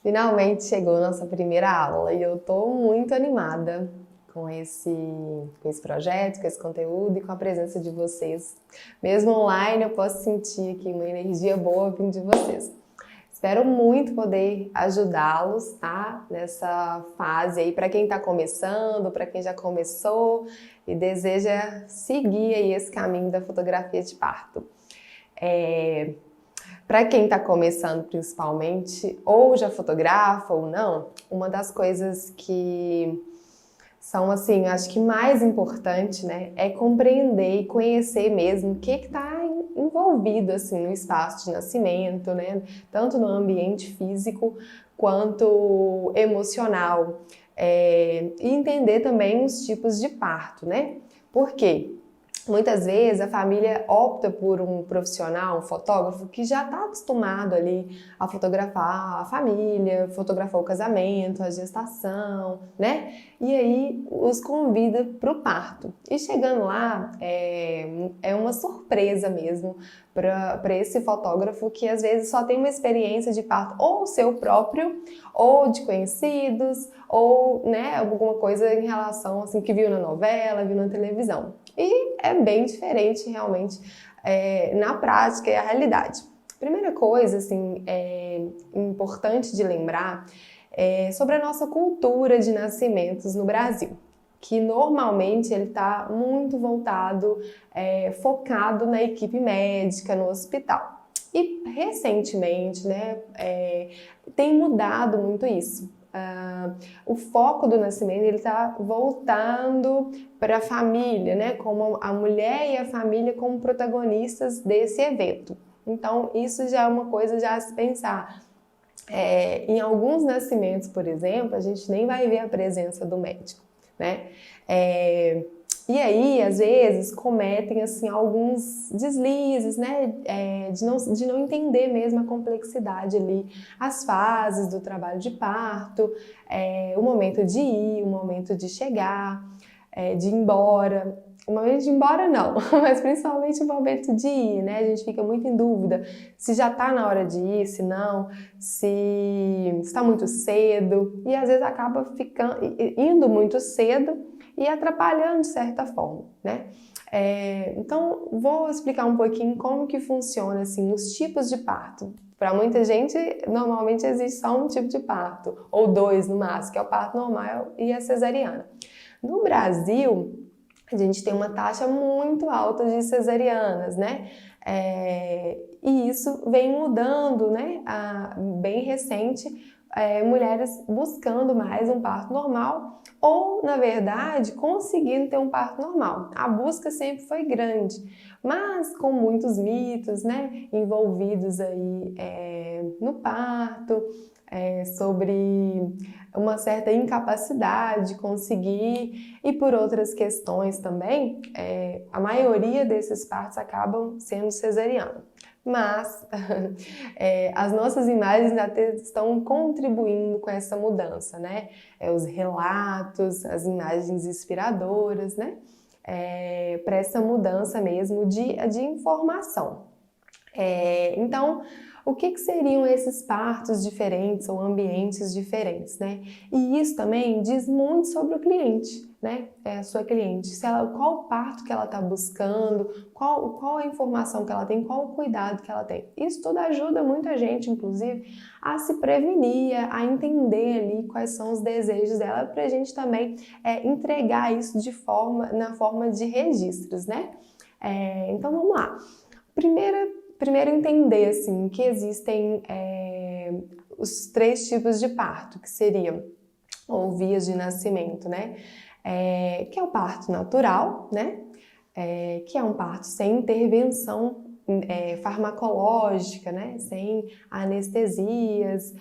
Finalmente chegou a nossa primeira aula e eu tô muito animada com esse projeto, com esse conteúdo e com a presença de vocês. Mesmo online, eu posso sentir aqui uma energia boa vindo de vocês. Espero muito poder ajudá-los, tá? Nessa fase aí, para quem está começando, para quem já começou e deseja seguir aí esse caminho da fotografia de parto. Para quem está começando principalmente, ou já fotografa ou não, uma das coisas que são, assim, acho que mais importante, né, é compreender e conhecer mesmo o que está envolvido, assim, no espaço de nascimento, né, tanto no ambiente físico quanto emocional, e entender também os tipos de parto, né, por quê? Muitas vezes a família opta por um profissional, um fotógrafo, que já está acostumado ali a fotografar a família, fotografar o casamento, a gestação, né? E aí os convida para o parto. E chegando lá, é uma surpresa mesmo para esse fotógrafo que às vezes só tem uma experiência de parto ou seu próprio, ou de conhecidos, ou né, alguma coisa em relação assim que viu na novela, viu na televisão. E é bem diferente realmente na prática e a realidade. Primeira coisa assim, importante de lembrar é sobre a nossa cultura de nascimentos no Brasil, que normalmente ele está muito voltado, focado na equipe médica, no hospital. E recentemente, né, tem mudado muito isso. O foco do nascimento ele está voltando para a família, né? Como a mulher e a família como protagonistas desse evento. Então isso já é uma coisa já a se pensar. Em alguns nascimentos, por exemplo, a gente nem vai ver a presença do médico, né? E aí, às vezes, cometem assim, alguns deslizes, né? De não entender mesmo a complexidade ali, as fases do trabalho de parto, o momento de ir, o momento de chegar, de ir embora. O momento de ir embora não, mas principalmente o momento de ir, né? A gente fica muito em dúvida se já tá na hora de ir, se não, se está muito cedo, e às vezes acaba indo muito cedo e atrapalhando de certa forma, né? Então, vou explicar um pouquinho como que funciona assim, os tipos de parto. Para muita gente, normalmente existe só um tipo de parto, ou dois no máximo, que é o parto normal e a cesariana. No Brasil, a gente tem uma taxa muito alta de cesarianas, né? E isso vem mudando, né? Bem recente, mulheres buscando mais um parto normal ou, na verdade, conseguindo ter um parto normal. A busca sempre foi grande, mas com muitos mitos, né? Envolvidos aí no parto, sobre uma certa incapacidade de conseguir e por outras questões também, a maioria desses partos acabam sendo cesarianos. Mas as nossas imagens até estão contribuindo com essa mudança, né? Os relatos, as imagens inspiradoras, né? Para essa mudança mesmo de informação. Então, o que seriam esses partos diferentes ou ambientes diferentes, né? E isso também diz muito sobre o cliente, né? A sua cliente, qual parto que ela está buscando, qual a informação que ela tem, qual o cuidado que ela tem. Isso tudo ajuda muita gente, inclusive, a se prevenir, a entender ali quais são os desejos dela, para a gente também entregar isso na forma de registros, né? Então, vamos lá. Primeiro entender assim, que existem os três tipos de parto, que seriam, ou vias de nascimento, né? Que é o parto natural, né? Que é um parto sem intervenção farmacológica, né? Sem anestesias,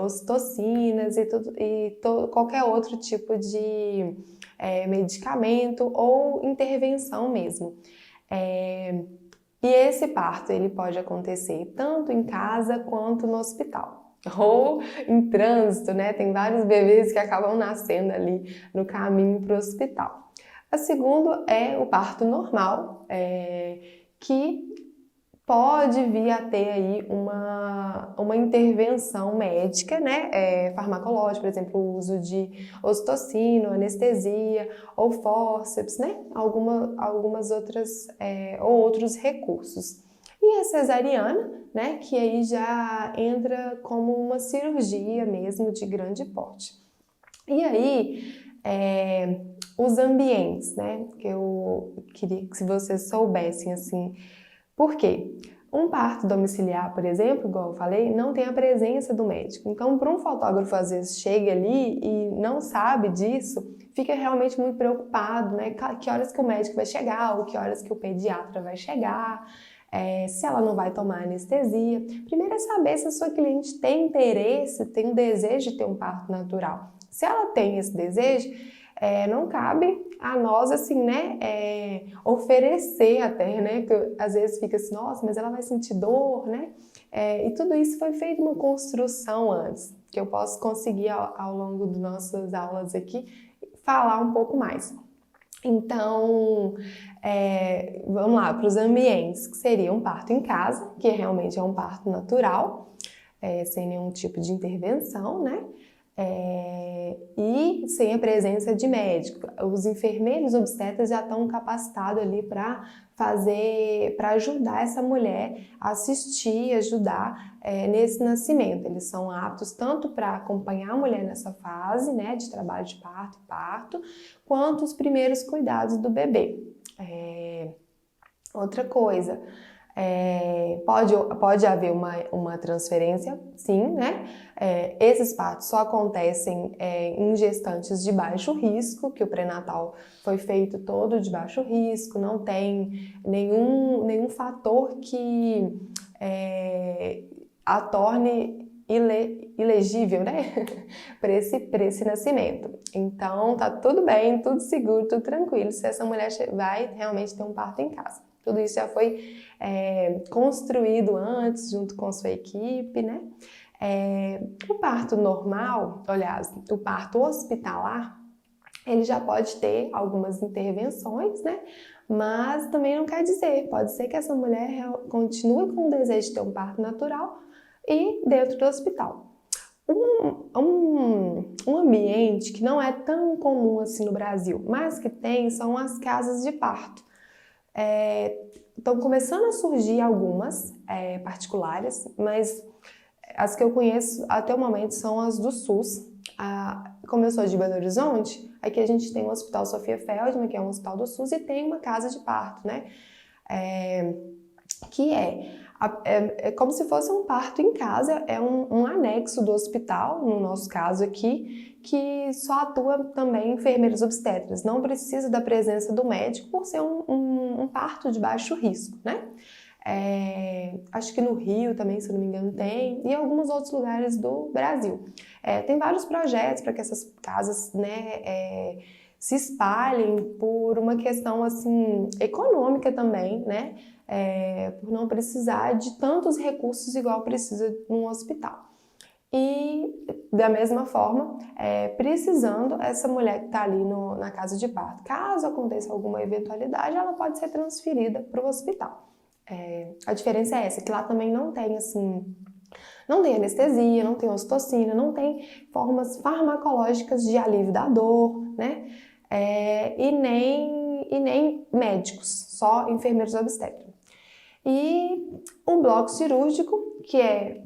ocitocinas e qualquer outro tipo de medicamento ou intervenção mesmo. E esse parto ele pode acontecer tanto em casa quanto no hospital. Ou em trânsito, né? Tem vários bebês que acabam nascendo ali no caminho para o hospital. A segunda é o parto normal, que pode vir a ter aí uma intervenção médica, né, farmacológica, por exemplo, o uso de ocitocina, anestesia ou fórceps, né, algumas outras, ou outros recursos. E a cesariana, né, que aí já entra como uma cirurgia mesmo de grande porte. E aí, os ambientes, né, que eu queria que vocês soubessem, assim, por quê? Um parto domiciliar, por exemplo, igual eu falei, não tem a presença do médico. Então, para um fotógrafo, às vezes, chega ali e não sabe disso, fica realmente muito preocupado, né? Que horas que o médico vai chegar, ou que horas que o pediatra vai chegar, se ela não vai tomar anestesia. Primeiro é saber se a sua cliente tem interesse, tem o desejo de ter um parto natural. Se ela tem esse desejo, não cabe a nós, assim, né, oferecer até, né, que às vezes fica assim, nossa, mas ela vai sentir dor, né, e tudo isso foi feito uma construção antes, que eu posso conseguir ao longo das nossas aulas aqui, falar um pouco mais. Então, vamos lá, para os ambientes, que seria um parto em casa, que realmente é um parto natural, sem nenhum tipo de intervenção, né, e sem a presença de médico. Os enfermeiros obstetras já estão capacitados ali para ajudar essa mulher a assistir, ajudar nesse nascimento. Eles são aptos tanto para acompanhar a mulher nessa fase, né, de trabalho de parto e parto, quanto os primeiros cuidados do bebê. Outra coisa, pode haver uma transferência, sim, né? Esses partos só acontecem em gestantes de baixo risco, que o pré-natal foi feito todo de baixo risco, não tem nenhum fator que a torne ilegível, né? para esse nascimento. Então, tá tudo bem, tudo seguro, tudo tranquilo, se essa mulher vai realmente ter um parto em casa. Tudo isso já foi construído antes, junto com a sua equipe, né? O parto normal, aliás, o parto hospitalar, ele já pode ter algumas intervenções, né? Mas também não quer dizer, pode ser que essa mulher continue com o desejo de ter um parto natural e dentro do hospital. Um ambiente que não é tão comum assim no Brasil, mas que tem, são as casas de parto. Estão começando a surgir algumas particulares, mas as que eu conheço até o momento são as do SUS. Como eu sou de Belo Horizonte, aqui a gente tem o Hospital Sofia Feldman, que é um hospital do SUS, e tem uma casa de parto, né? Que é como se fosse um parto em casa, é um anexo do hospital, no nosso caso aqui, que só atua também enfermeiros obstetras, não precisa da presença do médico por ser um parto de baixo risco, né? Acho que no Rio também, se não me engano, tem, e em alguns outros lugares do Brasil. Tem vários projetos para que essas casas, né, se espalhem por uma questão assim econômica também, né? Por não precisar de tantos recursos igual precisa num hospital. E da mesma forma, precisando, essa mulher que está ali na casa de parto, caso aconteça alguma eventualidade, ela pode ser transferida para o hospital. A diferença é essa, que lá também não tem assim, não tem anestesia, não tem ocitocina, não tem formas farmacológicas de alívio da dor, né? E nem médicos, só enfermeiros obstetras. E um bloco cirúrgico, que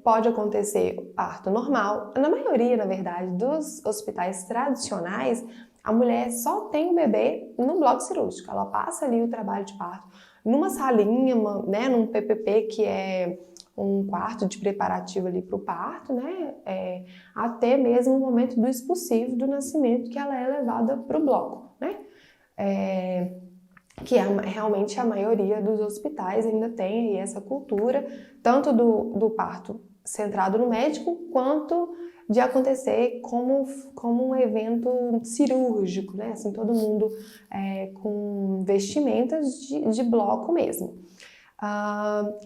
pode acontecer parto normal. Na maioria, na verdade, dos hospitais tradicionais, a mulher só tem o bebê no bloco cirúrgico. Ela passa ali o trabalho de parto numa salinha, né, num PPP, que é um quarto de preparativo ali para o parto, né, até mesmo o momento do expulsivo do nascimento, que ela é levada para o bloco, né, que realmente a maioria dos hospitais ainda tem aí essa cultura, tanto do parto centrado no médico, quanto de acontecer como um evento cirúrgico, né? Assim, todo mundo com vestimentas de bloco mesmo.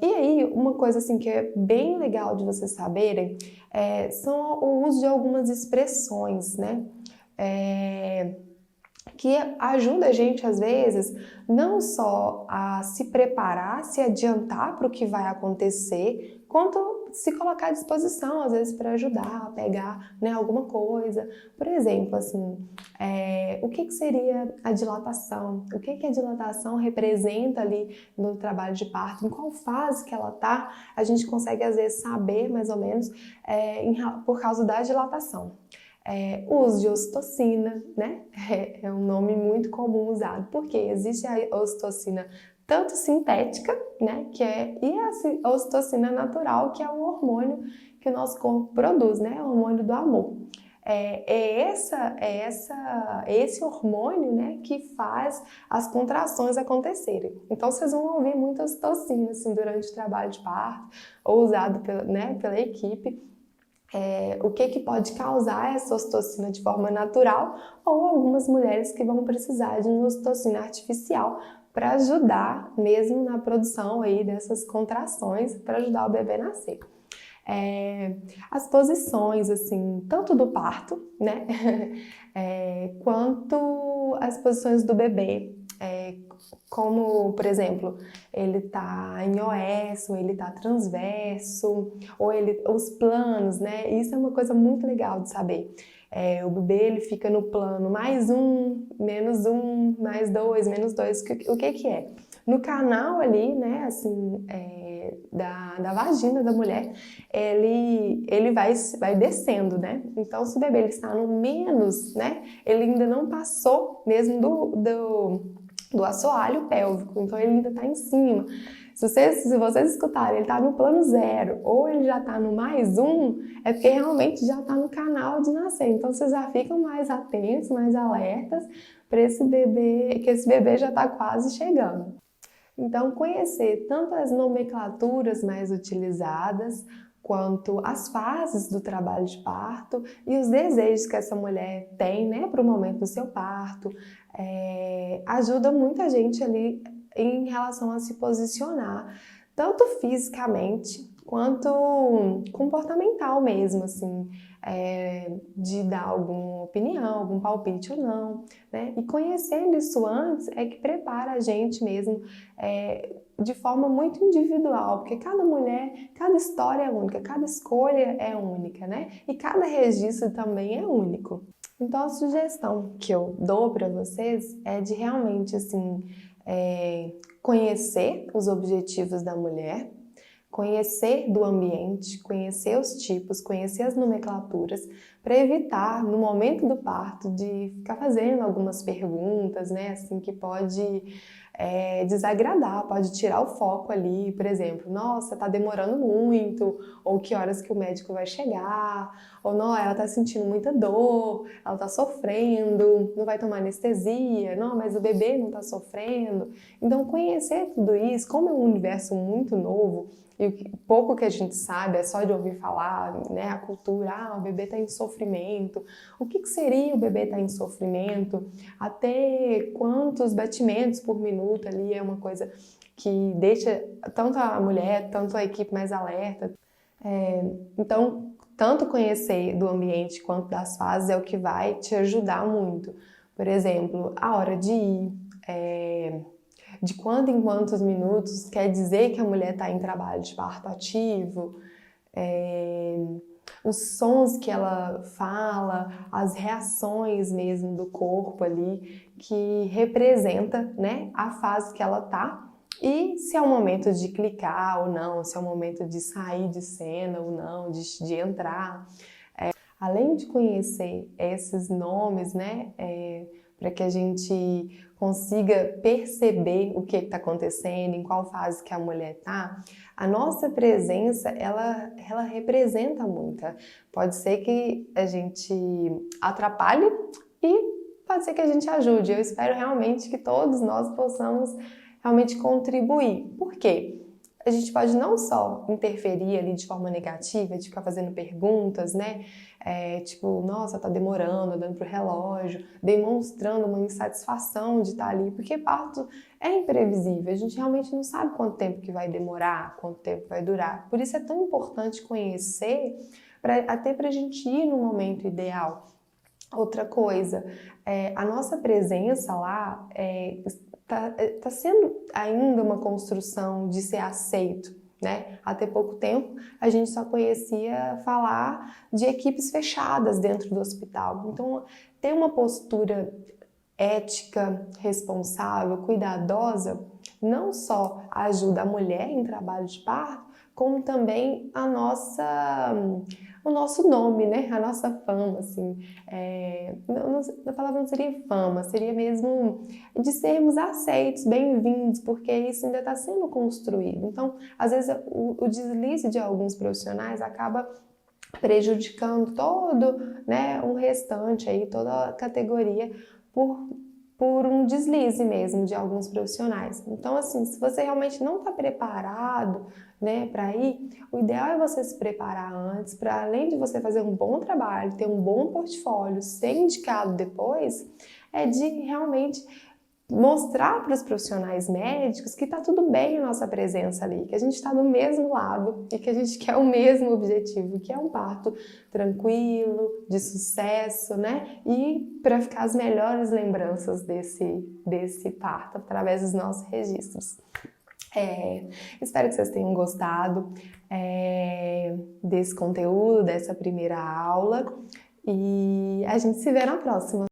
E aí, uma coisa assim que é bem legal de vocês saberem são o uso de algumas expressões, né? que ajuda a gente, às vezes, não só a se preparar, se adiantar para o que vai acontecer, quanto se colocar à disposição, às vezes, para ajudar a pegar, né, alguma coisa. Por exemplo, assim, o que seria a dilatação? O que a dilatação representa ali no trabalho de parto? Em qual fase que ela está? A gente consegue, às vezes, saber, mais ou menos, por causa da dilatação. Uso de ocitocina, né? É um nome muito comum usado, porque existe a ocitocina tanto sintética, né? E a ocitocina natural, que é um hormônio que o nosso corpo produz, né? O hormônio do amor. Esse hormônio, né, que faz as contrações acontecerem. Então, vocês vão ouvir muita ocitocina assim, durante o trabalho de parto, ou usado pela equipe. O que pode causar essa ocitocina de forma natural, ou algumas mulheres que vão precisar de uma ocitocina artificial para ajudar mesmo na produção aí dessas contrações, para ajudar o bebê a nascer. As posições, assim, tanto do parto, né, quanto as posições do bebê, como, por exemplo, ele tá em OS, ou ele tá transverso, ou os planos, né, isso é uma coisa muito legal de saber. O bebê, ele fica no plano +1, -1, +2, -2, o que é? No canal ali, né, assim, da vagina da mulher, ele vai descendo, né? Então, se o bebê ele está no menos, né, ele ainda não passou mesmo do assoalho pélvico, então ele ainda está em cima. Se vocês escutarem, ele está no plano 0 ou ele já está no +1, é porque realmente já está no canal de nascer. Então vocês já ficam mais atentos, mais alertas para esse bebê, que esse bebê já está quase chegando. Então, conhecer tanto as nomenclaturas mais utilizadas, quanto as fases do trabalho de parto e os desejos que essa mulher tem, né, para o momento do seu parto, ajuda muita gente ali em relação a se posicionar, tanto fisicamente quanto comportamental mesmo, assim, de dar alguma opinião, algum palpite ou não, né? E conhecendo isso antes é que prepara a gente mesmo de forma muito individual, porque cada mulher, cada história é única, cada escolha é única, né? E cada registro também é único. Então a sugestão que eu dou para vocês é de realmente assim conhecer os objetivos da mulher, conhecer do ambiente, conhecer os tipos, conhecer as nomenclaturas, para evitar, no momento do parto, de ficar fazendo algumas perguntas, né, assim, que pode desagradar, pode tirar o foco ali, por exemplo, nossa, tá demorando muito, ou que horas que o médico vai chegar, ou não, ela tá sentindo muita dor, ela tá sofrendo, não vai tomar anestesia, não, mas o bebê não tá sofrendo. Então, conhecer tudo isso, como é um universo muito novo, e o pouco que a gente sabe é só de ouvir falar, né, a cultura, o bebê está em sofrimento. O que seria o bebê estar em sofrimento? Até quantos batimentos por minuto ali é uma coisa que deixa tanto a mulher, tanto a equipe mais alerta. Então, tanto conhecer do ambiente quanto das fases é o que vai te ajudar muito. Por exemplo, a hora de ir, de quanto em quantos minutos quer dizer que a mulher está em trabalho de parto ativo, os sons que ela fala, as reações mesmo do corpo ali, que representa, né, a fase que ela tá, e se é o momento de clicar ou não, se é o momento de sair de cena ou não, de entrar. Além de conhecer esses nomes, né, para que a gente consiga perceber o que está acontecendo, em qual fase que a mulher está, a nossa presença, ela representa muito. Pode ser que a gente atrapalhe e pode ser que a gente ajude. Eu espero realmente que todos nós possamos realmente contribuir. Por quê? A gente pode não só interferir ali de forma negativa, de ficar fazendo perguntas, né? Tipo, nossa, tá demorando, olhando pro relógio, demonstrando uma insatisfação de estar ali, porque parto é imprevisível, a gente realmente não sabe quanto tempo que vai demorar, quanto tempo vai durar. Por isso é tão importante conhecer, até pra gente ir no momento ideal. Outra coisa, a nossa presença lá tá sendo ainda uma construção de ser aceito, né? Até pouco tempo a gente só conhecia falar de equipes fechadas dentro do hospital. Então, ter uma postura ética, responsável, cuidadosa, não só ajuda a mulher em trabalho de parto, como também o nosso nome, né? A nossa fama, assim. A palavra não seria fama, seria mesmo de sermos aceitos, bem-vindos, porque isso ainda está sendo construído. Então, às vezes, o deslize de alguns profissionais acaba prejudicando todo, né, um restante aí, toda a categoria por um deslize mesmo de alguns profissionais. Então, assim, se você realmente não está preparado, né, para ir, o ideal é você se preparar antes, para além de você fazer um bom trabalho, ter um bom portfólio, ser indicado depois, é de realmente mostrar para os profissionais médicos que está tudo bem a nossa presença ali, que a gente está do mesmo lado e que a gente quer o mesmo objetivo, que é um parto tranquilo, de sucesso, né? E para ficar as melhores lembranças desse parto através dos nossos registros. Espero que vocês tenham gostado desse conteúdo, dessa primeira aula, e a gente se vê na próxima.